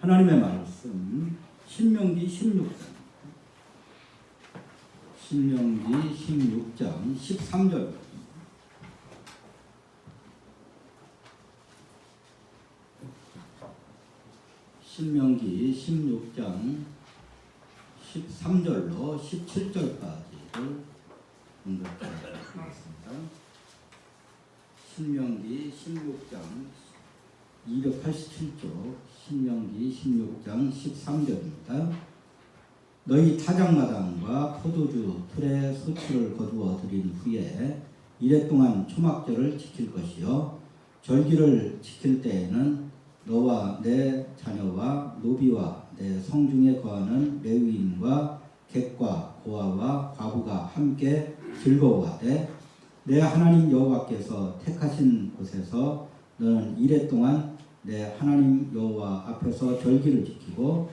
하나님의 말씀 신명기 16장 13절 신명기 16장 13절로 17절까지를 공독하겠습니다. 신명기 16장 287쪽 신명기 16장 13절입니다. 너희 타작마당과 포도주 틀에 소출을 거두어 들인 후에 이래 동안 초막절을 지킬 것이요 절기를 지킬 때에는 너와 내 자녀와 노비와 내 성중에 거하는 레위인과 객과 고아와 과부가 함께 즐거워하되 내 하나님 여호와께서 택하신 곳에서 너는 이래 동안 내 하나님 여호와 앞에서 절기를 지키고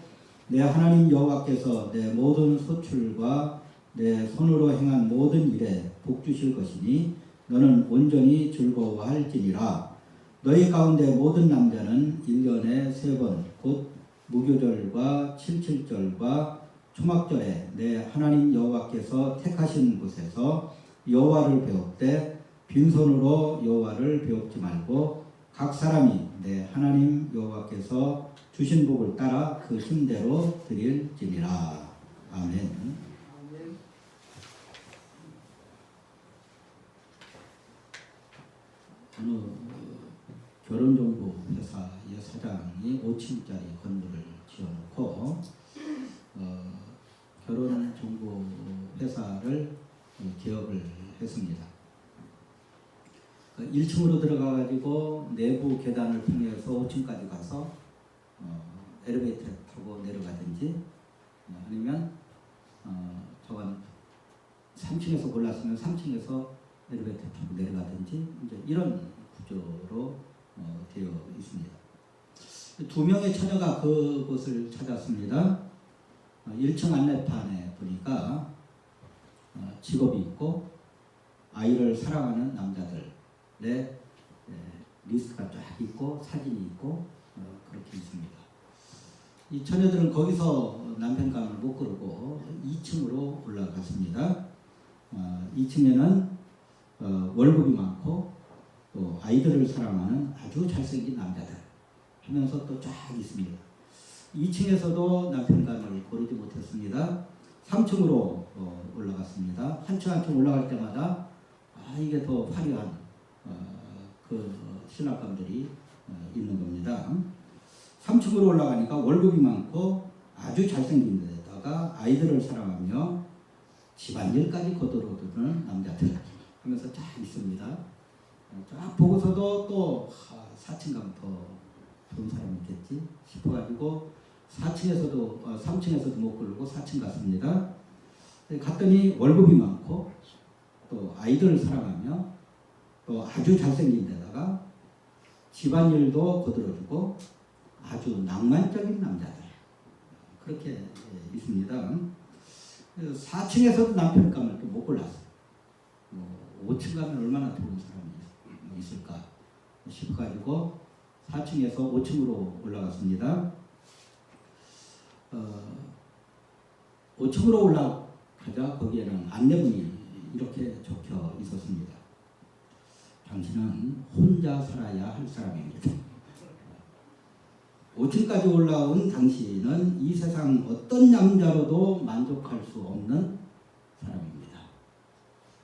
내 하나님 여호와께서 내 모든 소출과 내 손으로 행한 모든 일에 복 주실 것이니 너는 온전히 즐거워할지니라. 너희 가운데 모든 남자는 1년에 3번 곧 무교절과 칠칠절과 초막절에 내 하나님 여호와께서 택하신 곳에서 여호와를 배웁되 빈손으로 여호와를 배웁지 말고 각 사람이 내 하나님 여호와께서 주신 복을 따라 그 힘대로 드릴지니라. 아멘. 어느 결혼정보 회사의 사장이 5층짜리 건물을 지어놓고 결혼정보 회사를 개업을 했습니다. 1층으로 들어가가지고 내부 계단을 통해서 5층까지 가서 엘리베이터 타고 내려가든지 아니면 저건 3층에서 골랐으면 3층에서 엘리베이터 타고 내려가든지 이제 이런 구조로 되어 있습니다. 2명의 처녀가 그곳을 찾았습니다. 1층 안내판에 보니까 직업이 있고 아이를 사랑하는 남자들의 리스트가 쫙 있고 사진이 있고 그렇게 있습니다. 이 처녀들은 거기서 남편감을 못 그르고 2층으로 올라갔습니다. 2층에는 월급이 많고 또 아이들을 사랑하는 아주 잘생긴 남자들 하면서 또 쫙 있습니다. 2층에서도 남편감을 고르지 못했습니다. 3층으로 올라갔습니다. 한층 한층 올라갈 때마다 이게 더 화려한 그 신랑감들이 있는 겁니다. 3층으로 올라가니까 월급이 많고 아주 잘생긴 데다가 아이들을 사랑하며 집안일까지 거들어두는 남자들 하면서 쫙 있습니다. 쫙 보고서도 또 4층 가면 더 좋은 사람이 있겠지 싶어가지고 3층에서도 못 고르고 4층 갔습니다. 갔더니 월급이 많고 또 아이들을 사랑하며 또 아주 잘생긴 데다가 집안일도 거들어주고 아주 낭만적인 남자들 그렇게 있습니다. 4층에서도 남편감을 또 못 골랐어요. 5층 가면 얼마나 좋은 사람이 있을까 싶어가지고 4층에서 5층으로 올라갔습니다. 5층으로 올라가자 거기에는 안내문이 이렇게 적혀 있었습니다. 당신은 혼자 살아야 할 사람입니다. 5층까지 올라온 당신은 이 세상 어떤 남자로도 만족할 수 없는 사람입니다.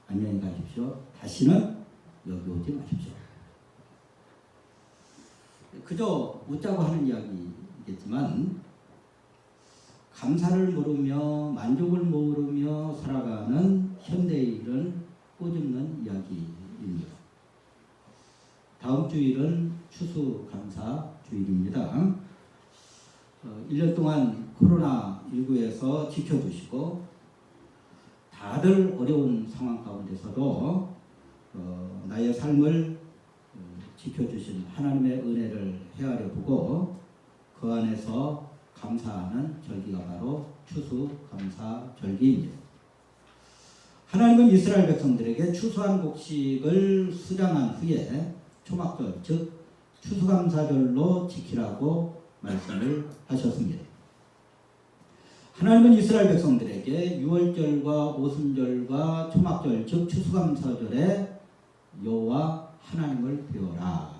안녕히 가십시오. 다시는 여기 오지 마십시오. 그저 웃자고 하는 이야기이겠지만 감사를 모르며 만족을 모르며 살아가는 현대인은 꼬집는 이야기입니다. 다음 주일은 추수감사 주일입니다. 1년 동안 코로나19에서 지켜주시고 다들 어려운 상황 가운데서도 나의 삶을 지켜주신 하나님의 은혜를 헤아려 보고 그 안에서 감사하는 절기가 바로 추수감사절기입니다. 하나님은 이스라엘 백성들에게 추수한 곡식을 수장한 후에 초막절 즉 추수감사절로 지키라고 말씀을 하셨습니다. 하나님은 이스라엘 백성들에게 유월절과 오순절과 초막절 즉 추수감사절에 여호와 하나님을 배워라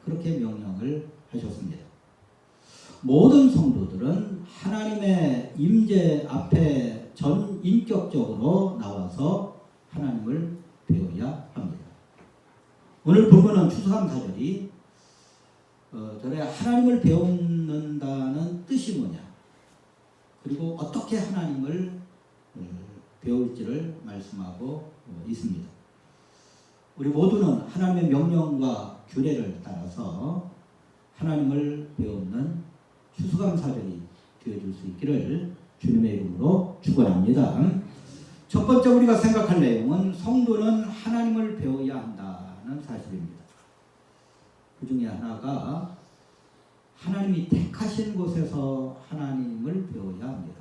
그렇게 명령을 하셨습니다. 모든 성도들은 하나님의 임재 앞에 전인격적으로 나와서 하나님을 배워야 합니다. 오늘 본문은 추수감사절이 절에 하나님을 배운다는 뜻이 뭐냐 그리고 어떻게 하나님을 배울지를 말씀하고 있습니다. 우리 모두는 하나님의 명령과 규례를 따라서 하나님을 배우는 추수감사절이 되어줄 수 있기를 주님의 이름으로 축원합니다. 첫 번째 우리가 생각할 내용은 성도는 하나님을 배워야 한다는 사실입니다. 그 중에 하나가 하나님이 택하신 곳에서 하나님을 배워야 합니다.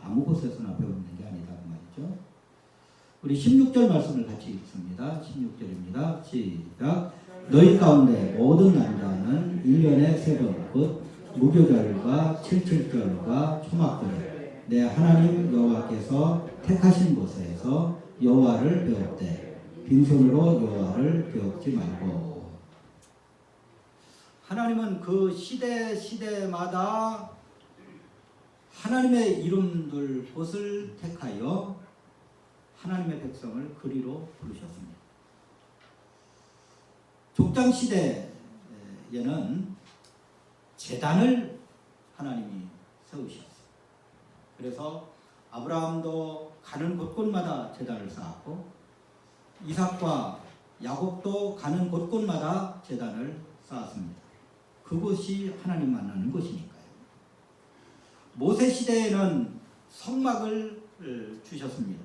아무 곳에서나 배우는 게 아니다 그 말이죠. 우리 16절 말씀을 같이 읽습니다. 16절입니다. 시작. 너희 가운데 모든 남자는 1년에 3번 곧 무교절과 칠칠절과 초막절에 내 하나님 여호와께서 택하신 곳에서 여호와를 배웠되 빈손으로 여호와를 배웠지 말고. 하나님은 그 시대마다 하나님의 이름들 곳을 택하여 하나님의 백성을 그리로 부르셨습니다. 족장 시대에는 제단을 하나님이 세우셨어요. 그래서 아브라함도 가는 곳곳마다 제단을 쌓았고 이삭과 야곱도 가는 곳곳마다 제단을 쌓았습니다. 그곳이 하나님 만나는 곳이니까요. 모세 시대에는 성막을 주셨습니다.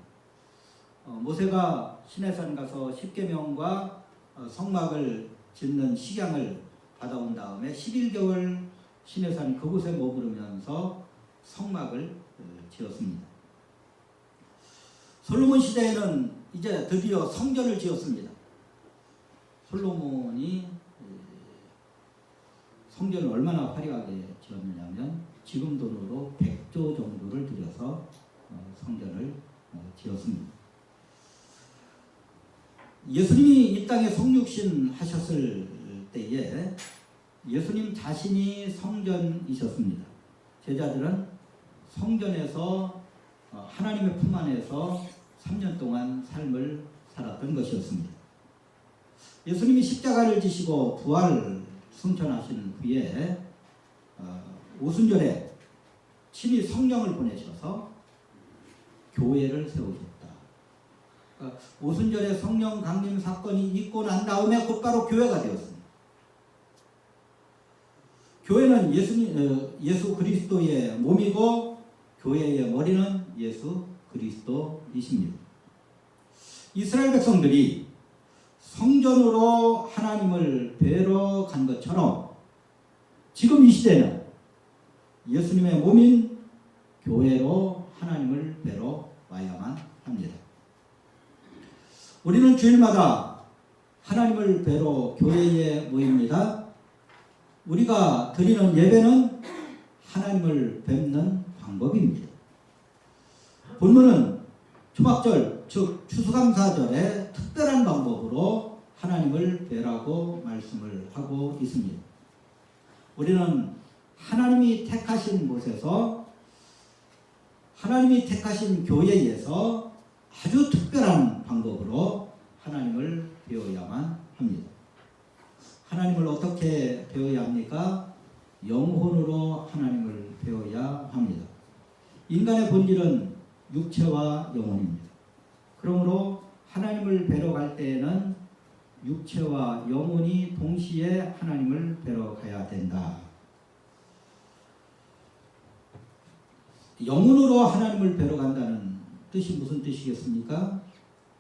모세가 시내산 가서 십계명과 성막을 짓는 식양을 받아온 다음에 11개월 시내산 그곳에 머무르면서 성막을 지었습니다. 솔로몬 시대에는 이제 드디어 성전을 지었습니다. 솔로몬이 성전을 얼마나 화려하게 지었느냐면 지금 돈으로 100조 정도를 들여서 성전을 지었습니다. 예수님이 이 땅에 성육신 하셨을 때에 예수님 자신이 성전이셨습니다. 제자들은 성전에서 하나님의 품 안에서 3년 동안 삶을 살았던 것이었습니다. 예수님이 십자가를 지시고 부활 승천하신 후에 오순절에 친히 성령을 보내셔서 교회를 세우셨다. 그러니까 오순절에 성령 강림 사건이 있고 난 다음에 곧바로 교회가 되었습니다. 교회는 예수 그리스도의 몸이고 교회의 머리는 예수 그리스도이십니다. 이스라엘 백성들이 성전으로 하나님을 뵈러 간 것처럼 지금 이 시대는 예수님의 몸인 교회로 하나님을 뵈러 와야만 합니다. 우리는 주일마다 하나님을 뵈러 교회에 모입니다. 우리가 드리는 예배는 하나님을 뵙는 방법입니다. 본문은 초막절 즉 추수감사절에 특별한 방법으로 하나님을 뵈라고 말씀을 하고 있습니다. 우리는 하나님이 택하신 곳에서 하나님이 택하신 교회에서 아주 특별한 방법으로 하나님을 배워야만 합니다. 하나님을 어떻게 배워야 합니까? 영혼으로 하나님을 배워야 합니다. 인간의 본질은 육체와 영혼입니다. 그러므로 하나님을 뵈러 갈 때에는 육체와 영혼이 동시에 하나님을 뵈러 가야 된다. 영혼으로 하나님을 뵈러 간다는 뜻이 무슨 뜻이겠습니까?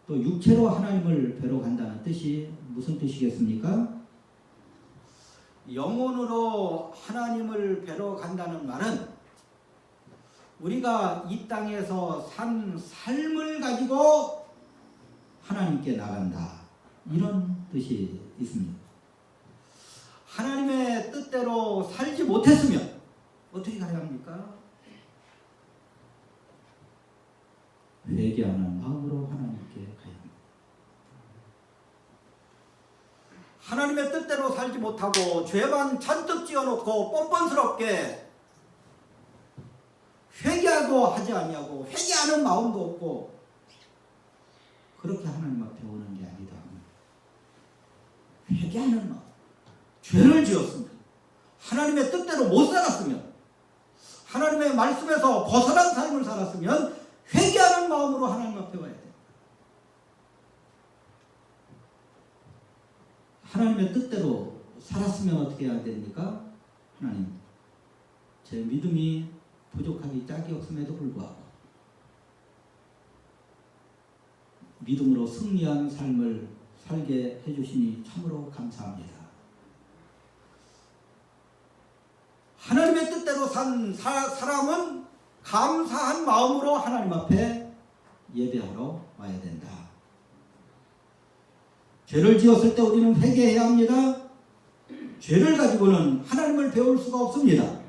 또 육체로 하나님을 뵈러 간다는 뜻이 무슨 뜻이겠습니까? 영혼으로 하나님을 뵈러 간다는 말은 우리가 이 땅에서 산 삶을 가지고 하나님께 나간다. 이런 뜻이 있습니다. 하나님의 뜻대로 살지 못했으면 어떻게 가야 합니까? 회개하는 마음으로 하나님께 가야 합니다. 하나님의 뜻대로 살지 못하고 죄만 잔뜩 지어놓고 뻔뻔스럽게 회개하고 하지 아니하고 회개하는 마음도 없고 그렇게 하나님 앞에 오는 게 아니다. 회개하는 마음. 죄를 지었으면 하나님의 뜻대로 못 살았으면 하나님의 말씀에서 벗어난 삶을 살았으면 회개하는 마음으로 하나님 앞에 와야 돼요. 하나님의 뜻대로 살았으면 어떻게 해야 됩니까? 하나님, 제 믿음이 부족하기 짝이 없음에도 불구하고 믿음으로 승리한 삶을 살게 해주시니 참으로 감사합니다. 하나님의 뜻대로 산 사람은 감사한 마음으로 하나님 앞에 예배하러 와야 된다. 죄를 지었을 때 우리는 회개해야 합니다. 죄를 가지고는 하나님을 배울 수가 없습니다.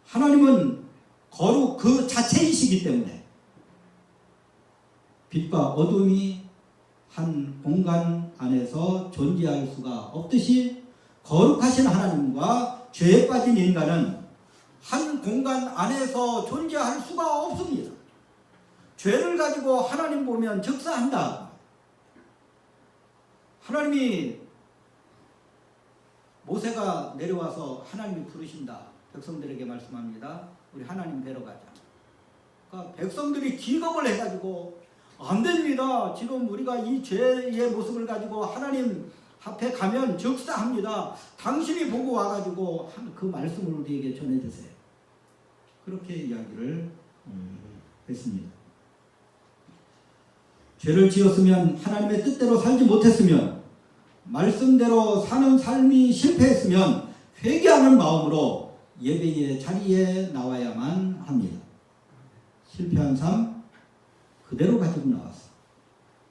하나님은 거룩 그 자체이시기 때문에 빛과 어둠이 한 공간 안에서 존재할 수가 없듯이 거룩하신 하나님과 죄에 빠진 인간은 한 공간 안에서 존재할 수가 없습니다. 죄를 가지고 하나님 보면 즉사한다. 하나님이 모세가 내려와서 하나님이 부르신다. 백성들에게 말씀합니다. 우리 하나님 뵈러 가자. 그러니까 백성들이 기겁을 해가지고 안 됩니다. 지금 우리가 이 죄의 모습을 가지고 하나님 앞에 가면 즉사합니다. 당신이 보고 와가지고 그 말씀을 우리에게 전해주세요. 그렇게 이야기를 했습니다. 죄를 지었으면 하나님의 뜻대로 살지 못했으면 말씀대로 사는 삶이 실패했으면 회개하는 마음으로 예배의 자리에 나와야만 합니다. 실패한 삶 그대로 가지고 나왔어.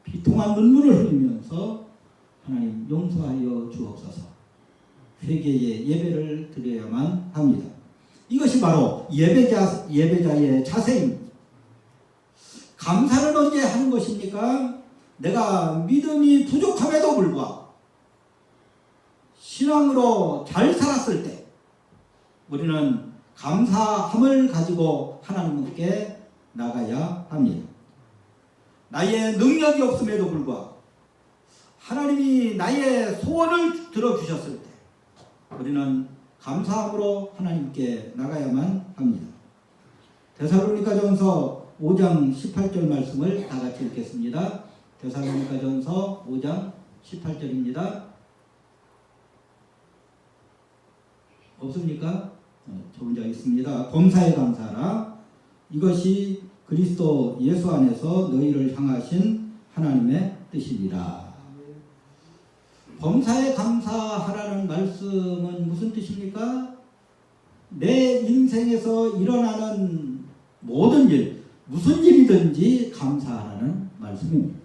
비통한 눈물을 흘리면서 하나님 용서하여 주옵소서. 회개의 예배를 드려야만 합니다. 이것이 바로 예배자의 자세입니다. 감사는 언제 하는 것입니까? 내가 믿음이 부족함에도 불구하고 신앙으로 잘 살았을 때 우리는 감사함을 가지고 하나님께 나가야 합니다. 나의 능력이 없음에도 불구하고 하나님이 나의 소원을 들어주셨을 때 우리는 감사함으로 하나님께 나가야만 합니다. 데살로니가전서 5장 18절 말씀을 다 같이 읽겠습니다. 데살로니가전서 5장 18절입니다. 없습니까? 저 혼자 있습니다. 범사에 감사하라. 이것이 그리스도 예수 안에서 너희를 향하신 하나님의 뜻이니라. 범사에 감사하라는 말씀은 무슨 뜻입니까? 내 인생에서 일어나는 모든 일, 무슨 일이든지 감사하라는 말씀입니다.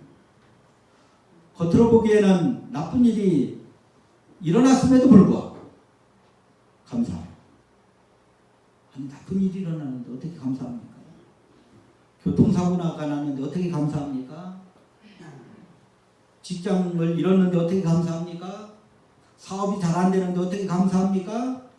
겉으로 보기에는 나쁜 일이 일어났음에도 불구하고 감사합니다. 아니, 나쁜 일이 일어나는데 어떻게 감사합니까? 교통사고가 나는데 어떻게 감사합니까? 직장을 잃었는데 어떻게 감사합니까? 사업이 잘 안 되는데 어떻게 감사합니까?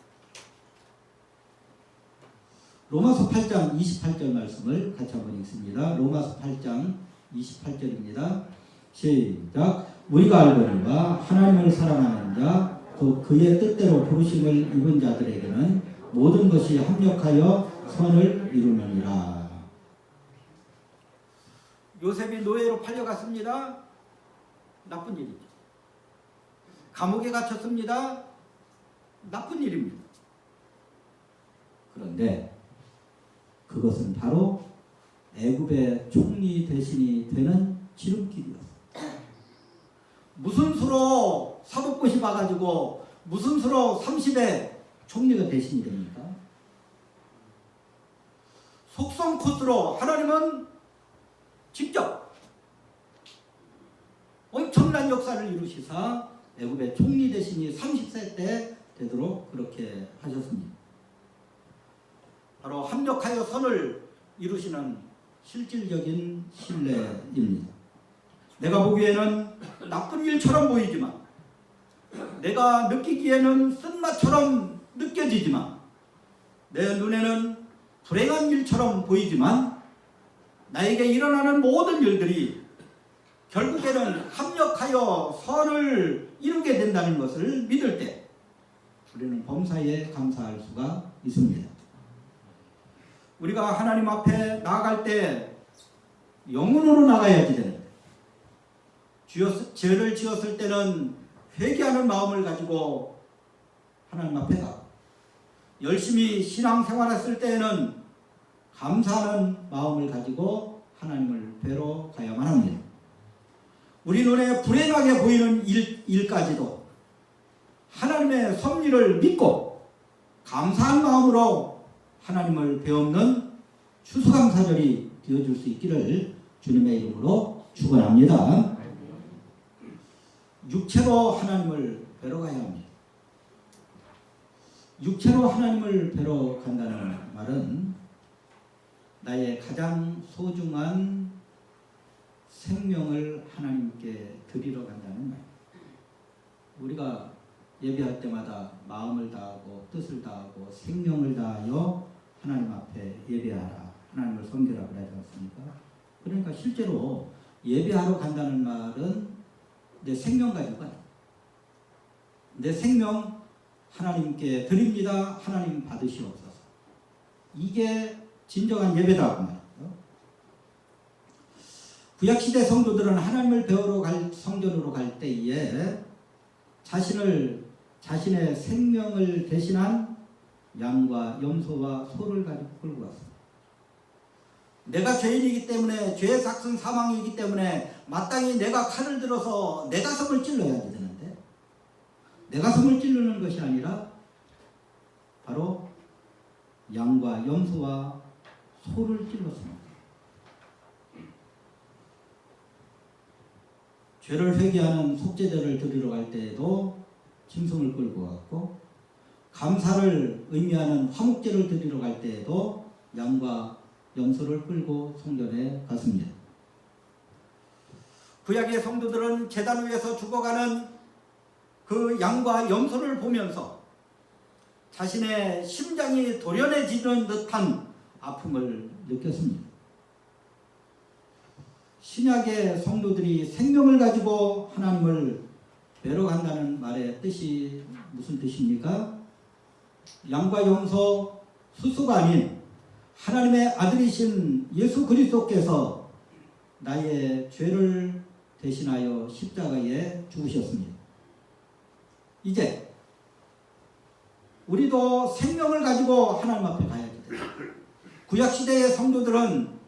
로마서 8장 28절 말씀을 같이 한번 읽습니다. 로마서 8장 28절입니다. 시작. 우리가 알거니와 하나님을 사랑하는 자 곧 그의 뜻대로 부르심을 입은 자들에게는 모든 것이 합력하여 선을 이루느니라. 요셉이 노예로 팔려갔습니다. 나쁜 일이죠. 감옥에 갇혔습니다. 나쁜 일입니다. 그런데 그것은 바로 애굽의 총리 대신이 되는 지름길이었어요. 무슨 수로 사법고시 봐가지고 무슨 수로 30에 총리가 대신이 됩니까? 속성 코스로 하나님은 직접 엄청난 역사를 이루시사 애굽의 총리 되시니 30세 때 되도록 그렇게 하셨습니다. 바로 합력하여 선을 이루시는 실질적인 신뢰입니다. 내가 보기에는 나쁜 일처럼 보이지만, 내가 느끼기에는 쓴맛처럼 느껴지지만, 내 눈에는 불행한 일처럼 보이지만, 나에게 일어나는 모든 일들이 결국에는 합력하여 선을 이루게 된다는 것을 믿을 때 우리는 범사에 감사할 수가 있습니다. 우리가 하나님 앞에 나아갈 때 영혼으로 나가야지 되는데, 죄를 지었을 때는 회개하는 마음을 가지고 하나님 앞에 가고, 열심히 신앙생활했을 때에는 감사하는 마음을 가지고 하나님을 뵈러 가야만 합니다. 우리 눈에 불행하게 보이는 일까지도 하나님의 섭리를 믿고 감사한 마음으로 하나님을 배우는 추수감사절이 되어줄 수 있기를 주님의 이름으로 축원합니다. 육체로 하나님을 뵈러 가야 합니다. 육체로 하나님을 뵈러 간다는 말은 나의 가장 소중한 생명을 하나님께 드리러 간다는 말. 우리가 예배할 때마다 마음을 다하고 뜻을 다하고 생명을 다하여 하나님 앞에 예배하라, 하나님을 섬기라 그러지 않습니까? 그러니까 실제로 예배하러 간다는 말은 내 생명 가지고 아니에요. 내 생명 하나님께 드립니다. 하나님 받으시옵소서. 이게 진정한 예배다고 말이에요. 구약시대 성도들은 하나님을 배우러 성전으로 갈 때에 자신의 생명을 대신한 양과 염소와 소를 가지고 끌고 왔습니다. 내가 죄인이기 때문에, 죄의 삭은 사망이기 때문에 마땅히 내가 칼을 들어서 내 가슴을 찔러야 되는데, 내 가슴을 찌르는 것이 아니라 바로 양과 염소와 소를 찔렀습니다. 죄를 회개하는 속죄제를 드리러 갈 때에도 짐승을 끌고 갔고, 감사를 의미하는 화목제를 드리러 갈 때에도 양과 염소를 끌고 성전에 갔습니다. 구약의 성도들은 제단 위에서 죽어가는 그 양과 염소를 보면서 자신의 심장이 도련해지는 듯한 아픔을 느꼈습니다. 신약의 성도들이 생명을 가지고 하나님을 뵈러 간다는 말의 뜻이 무슨 뜻입니까? 양과 염소, 수수가 아닌 하나님의 아들이신 예수 그리스도께서 나의 죄를 대신하여 십자가에 죽으셨습니다. 이제 우리도 생명을 가지고 하나님 앞에 가야지 돼요. 구약시대의 성도들은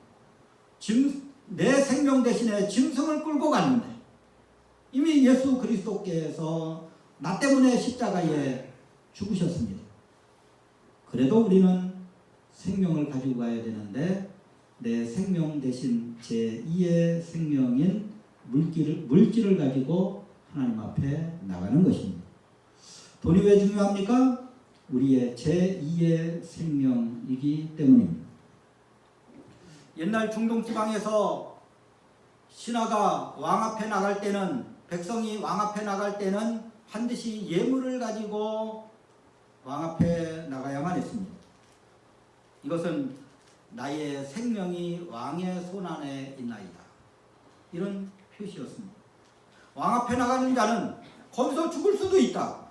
내 생명 대신에 짐승을 끌고 갔는데, 이미 예수 그리스도께서 나 때문에 십자가에 죽으셨습니다. 그래도 우리는 생명을 가지고 가야 되는데, 내 생명 대신 제2의 생명인 물질을 가지고 하나님 앞에 나가는 것입니다. 돈이 왜 중요합니까? 우리의 제2의 생명이기 때문입니다. 옛날 중동 지방에서 신하가 왕 앞에 나갈 때는, 백성이 왕 앞에 나갈 때는 반드시 예물을 가지고 왕 앞에 나가야만 했습니다. 이것은 나의 생명이 왕의 손안에 있나이다, 이런 표시였습니다. 왕 앞에 나가는 자는 거기서 죽을 수도 있다.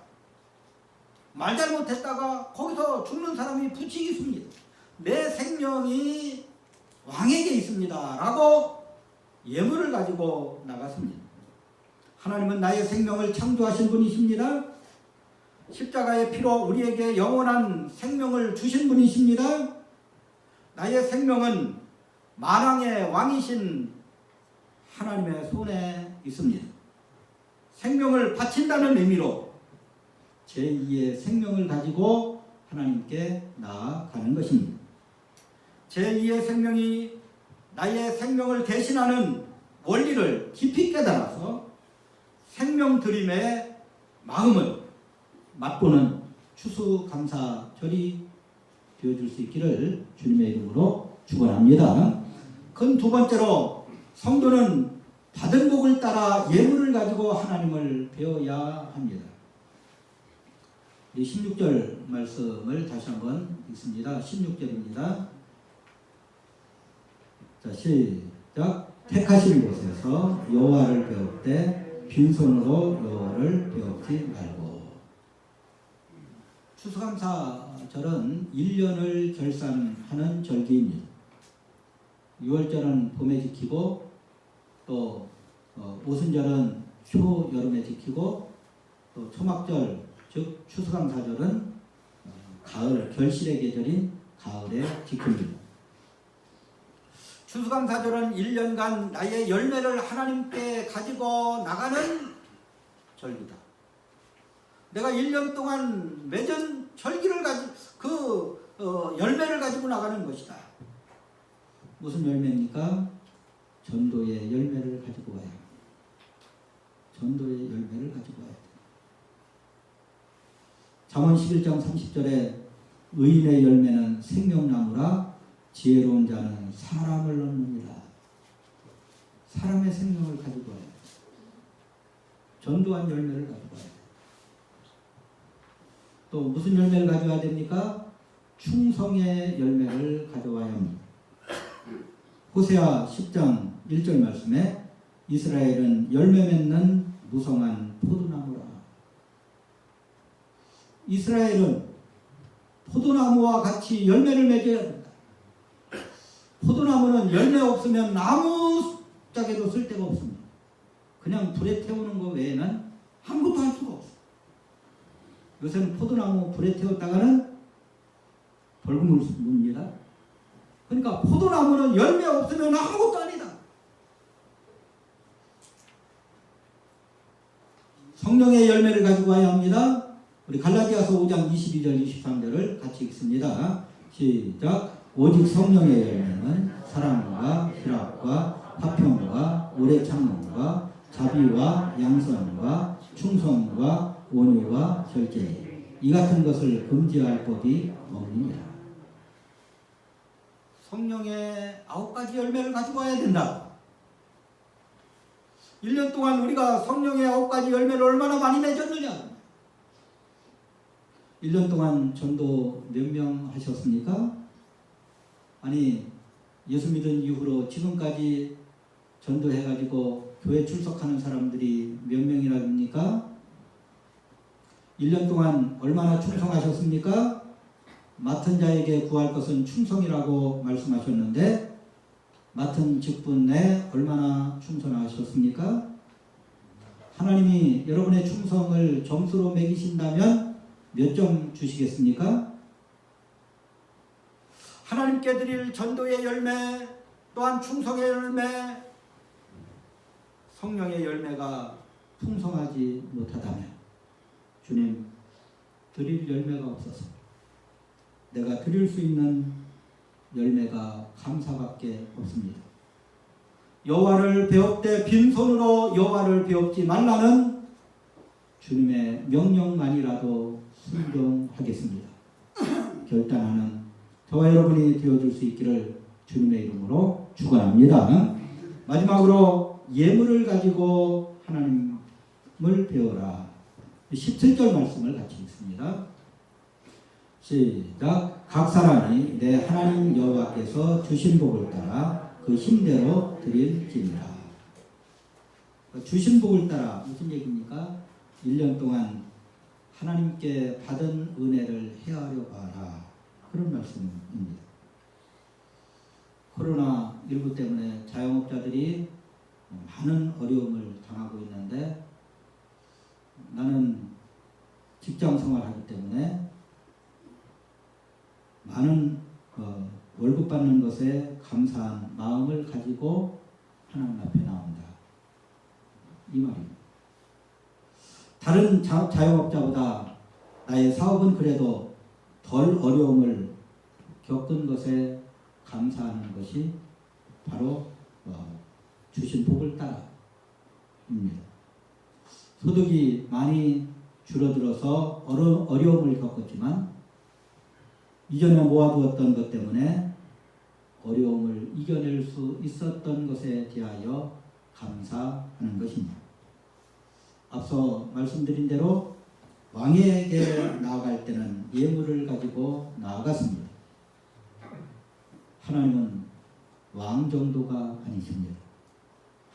말 잘못했다가 거기서 죽는 사람이 부칙이 있습니다. 내 생명이 왕에게 있습니다 라고 예물을 가지고 나갔습니다. 하나님은 나의 생명을 창조하신 분이십니다. 십자가의 피로 우리에게 영원한 생명을 주신 분이십니다. 나의 생명은 만왕의 왕이신 하나님의 손에 있습니다. 생명을 바친다는 의미로 제2의 생명을 가지고 하나님께 나아가는 것입니다. 제2의 생명이 나의 생명을 대신하는 원리를 깊이 깨달아서 생명 드림에 마음을 맛보는 추수감사절이 되어줄 수 있기를 주님의 이름으로 축원합니다. 그건 두 번째로 성도는 받은 복을 따라 예물을 가지고 하나님을 배워야 합니다. 우리 16절 말씀을 다시 한번 읽습니다. 16절입니다. 자, 시작. 택하신 곳에서 여호와를 배울 때 빈손으로 여호와를 배우지 말고. 추수감사절은 1년을 결산하는 절기입니다. 6월절은 봄에 지키고 또 오순절은 추 여름에 지키고 또 초막절 즉 추수감사절은 가을 결실의 계절인 가을에 지킵니다. 추수감사절은 1년간 나의 열매를 하나님께 가지고 나가는 절기다. 내가 1년 동안 맺은 절기를 가지고 열매를 가지고 나가는 것이다. 무슨 열매입니까? 전도의 열매를 가지고 와야 합니다. 전도의 열매를 가지고 와야 합니다. 잠언 11장 30절에 의인의 열매는 생명나무라 지혜로운 자는 사람을 얻느니라. 사람의 생명을 가지고 와야 합니다. 전도한 열매를 가지고 와야 합니다. 또 무슨 열매를 가져와야 됩니까? 충성의 열매를 가져와야 합니다. 호세아 10장 1절 말씀에 이스라엘은 열매 맺는 무성한 포도나무라. 이스라엘은 포도나무와 같이 열매를 맺어야 된다. 포도나무는 열매 없으면 아무 짝에도 쓸데가 없습니다. 그냥 불에 태우는 것 외에는 아무것도 할 수가 없어요. 요새는 포도나무 불에 태웠다가는 벌금을 묻습니다. 그러니까 포도나무는 열매 없으면 아무것도 아니다. 성령의 열매를 가지고 와야 합니다. 우리 갈라디아서 5장 22절 23절을 같이 읽습니다. 시작. 오직 성령의 열매는 사랑과 희락과 화평과 오래 참음과 자비와 양선과 충성과 온유와 절제 이 같은 것을 금지할 법이 없느니라. 성령의 9가지 열매를 가지고 와야 된다. 1년 동안 우리가 성령의 9가지 열매를 얼마나 많이 맺었느냐. 1년 동안 전도 몇 명 하셨습니까? 아니 예수 믿은 이후로 지금까지 전도해가지고 교회 출석하는 사람들이 몇 명이랍니까? 1년 동안 얼마나 충성하셨습니까? 맡은 자에게 구할 것은 충성이라고 말씀하셨는데 맡은 직분 내 얼마나 충성하셨습니까? 하나님이 여러분의 충성을 점수로 매기신다면 몇 점 주시겠습니까? 하나님께 드릴 전도의 열매 또한 충성의 열매 성령의 열매가 풍성하지 못하다면 주님 드릴 열매가 없어서 내가 드릴 수 있는 열매가 감사밖에 없습니다. 여호와를 배웁되 빈손으로 여호와를 배웁지 말라는 주님의 명령만이라도 순종하겠습니다. 결단하는 저와 여러분이 되어줄 수 있기를 주님의 이름으로 축원합니다. 마지막으로 예물을 가지고 하나님을 배워라. 17절 말씀을 같이 읽습니다. 시작. 각 사람이 내 하나님 여호와께서 주신 복을 따라 그 힘대로 드릴지니라. 주신 복을 따라 무슨 얘기입니까? 1년 동안 하나님께 받은 은혜를 헤아려 봐라. 그런 말씀입니다. 코로나19 때문에 자영업자들이 많은 어려움을 당하고 있는데 나는 직장 생활하기 때문에 많은 월급 받는 것에 감사한 마음을 가지고 하나님 앞에 나온다. 이 말입니다. 다른 자영업자보다 나의 사업은 그래도 덜 어려움을 겪은 것에 감사하는 것이 바로 주신 복을 따라입니다. 소득이 많이 줄어들어서 어려움을 겪었지만 이전에 모아두었던 것 때문에 어려움을 이겨낼 수 있었던 것에 대하여 감사하는 것입니다. 앞서 말씀드린 대로 왕에게 나아갈 때는 예물을 가지고 나아갔습니다. 하나님은 왕 정도가 아니십니다.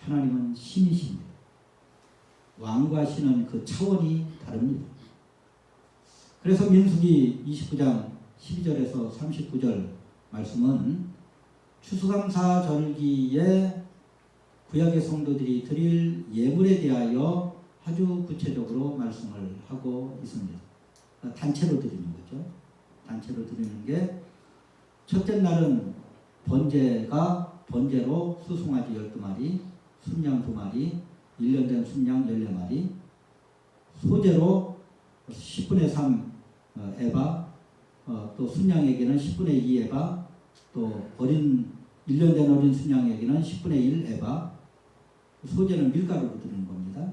하나님은 신이십니다. 왕과 신은 그 차원이 다릅니다. 그래서 민수기 29장 12절에서 39절 말씀은 추수감사절기에 구약의 성도들이 드릴 예물에 대하여 아주 구체적으로 말씀을 하고 있습니다. 단체로 드리는 거죠. 단체로 드리는 게 첫째 날은 번제로 수송아지 12마리, 순양 2마리, 1년 된 순양 14마리, 소제로 10분의 3 에바, 또 순양에게는 10분의 2 에바, 또 1년 된 어린 순양에게는 10분의 1 에바, 소제는 밀가루로 드리는 겁니다.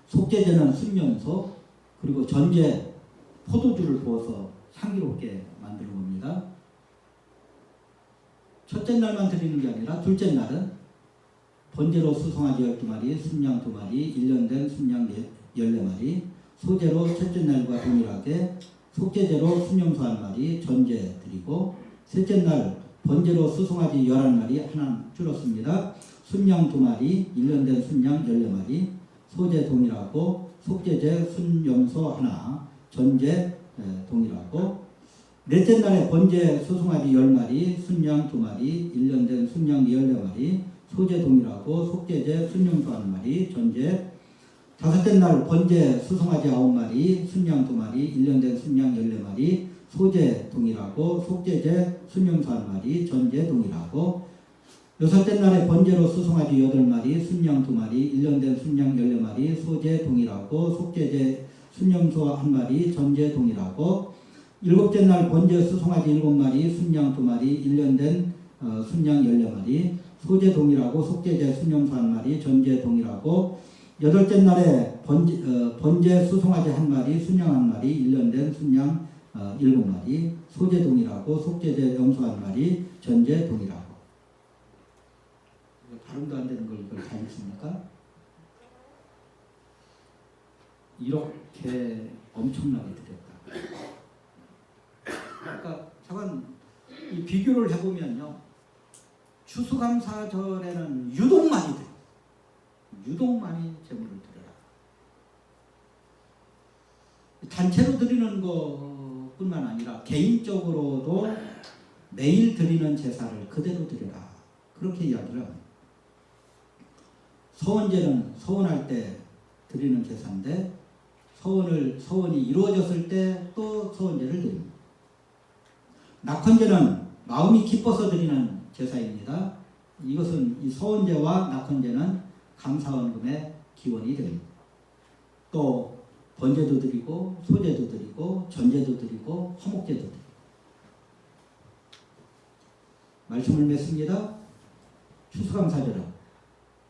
속죄제는 순염소, 그리고 전제 포도주를 부어서 향기롭게 만드는 겁니다. 첫째 날만 드리는 게 아니라 둘째 날은 번제로 수송아지 12마리, 순양 2마리, 1년 된 순양 14마리, 소제로 첫째 날과 동일하게 속죄제로 순염소 1마리 전제 드리고, 셋째 날 번제로 수송아지 11마리 하나 줄었습니다. 순양 2마리, 1년 된 순양 14마리, 소제 동일하고 속죄제 순염소 하나, 전제 동일하고, 넷째 날에 번제 수송아지 10마리, 순양 2마리, 1년 된 순양 14마리, 소제 동일하고 속죄제 순염소 1마리, 전제. 다섯째 날 번제 수송아지 9마리, 순양 2마리, 1년 된 순양 14마리, 소제 동일하고 속죄제 순염소 1마리, 전제 동일하고. 여섯째 날에 번제로 수송아지 8마리, 순양 2마리, 1년 된 순양 14마리, 소제 동일하고 속죄제 순염소 1마리, 전제 동일하고. 일곱째 날 번제 수송아지 7마리, 순양 2마리, 1년 된 순양 14마리, 소제 동일하고 속죄제 순염소 1마리, 전제 동일하고. 여덟째 날에 번제 수송아지 1마리, 순양 1마리, 1년 된 순양 7마리, 소제 동일하고 속죄제 염소 1마리, 전제 동일하고. 발음도 안 되는 걸 이걸 다 읽습니까? 이렇게 엄청나게 드렸다. 그러니까 잠깐 이 비교를 해보면요, 추수감사절에는 유독 많이 드려. 유독 많이 제물을 드려라. 단체로 드리는 것뿐만 아니라 개인적으로도 매일 드리는 제사를 그대로 드려라. 그렇게 이야기를 합니다. 서원제는 서원할 때 드리는 제사인데 서원이 이루어졌을 때 또 서원제를 드립니다. 낙헌제는 마음이 기뻐서 드리는 제사입니다. 이것은 이 서원제와 낙헌제는 감사원금의 기원이 됩니다. 또 번제도 드리고 소제도 드리고 전제도 드리고 화목제도 드리고. 말씀을 맺습니다. 추수감사절은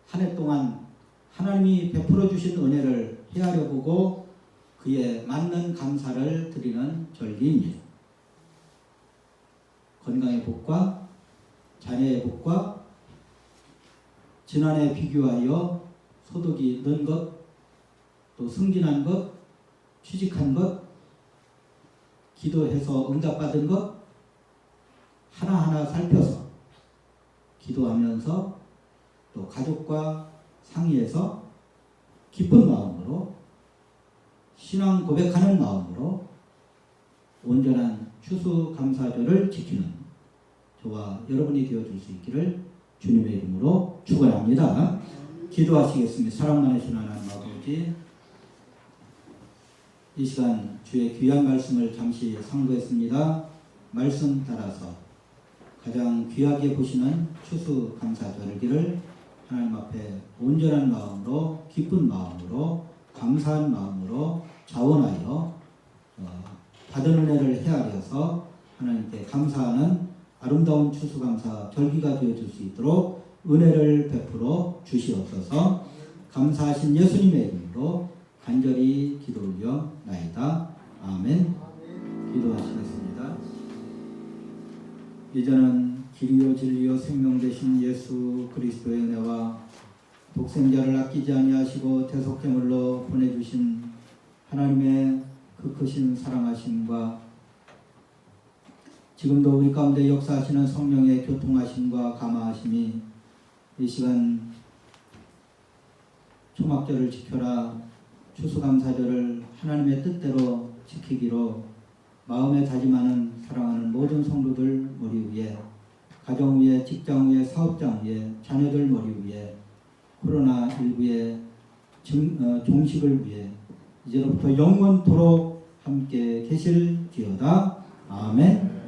한 해 동안 하나님이 베풀어 주신 은혜를 헤아려 보고 그에 맞는 감사를 드리는 절기입니다. 건강의 복과 자녀의 복과 지난해 비교하여 소득이 는 것, 또 승진한 것, 취직한 것, 기도해서 응답받은 것 하나하나 살펴서 기도하면서 또 가족과 상의해서 기쁜 마음으로 신앙 고백하는 마음으로 온전한 추수감사절을 지키는 저와 여러분이 되어줄 수 있기를 주님의 이름으로 축원합니다. 기도하시겠습니다. 사랑 많으신 하나님 아버지, 이 시간 주의 귀한 말씀을 잠시 상고했습니다. 말씀 따라서 가장 귀하게 보시는 추수감사절기를 하나님 앞에 온전한 마음으로, 기쁜 마음으로, 감사한 마음으로 자원하여 받은 은혜를 헤아려서 하나님께 감사하는 아름다운 추수감사 절기가 되어줄 수 있도록 은혜를 베풀어 주시옵소서. 감사하신 예수님의 이름으로 간절히 기도 올려나이다. 아멘. 기도하시겠습니다. 이제는 길이요 진리요 생명 되신 예수 그리스도의 은혜와 독생자를 아끼지 아니하시고 대속제물로 보내주신 하나님의 그 크신 사랑하심과 지금도 우리 가운데 역사하시는 성령의 교통하심과 감화하심이 이 시간 초막절을 지켜라 추수감사절을 하나님의 뜻대로 지키기로 마음에 다짐하는 사랑하는 모든 성도들 머리 위에, 가정 위에, 직장 위에, 사업장 위에, 자녀들 머리 위에, 코로나19의 종식을 위해 이제로부터 영원토록 함께 계실지어다. 아멘.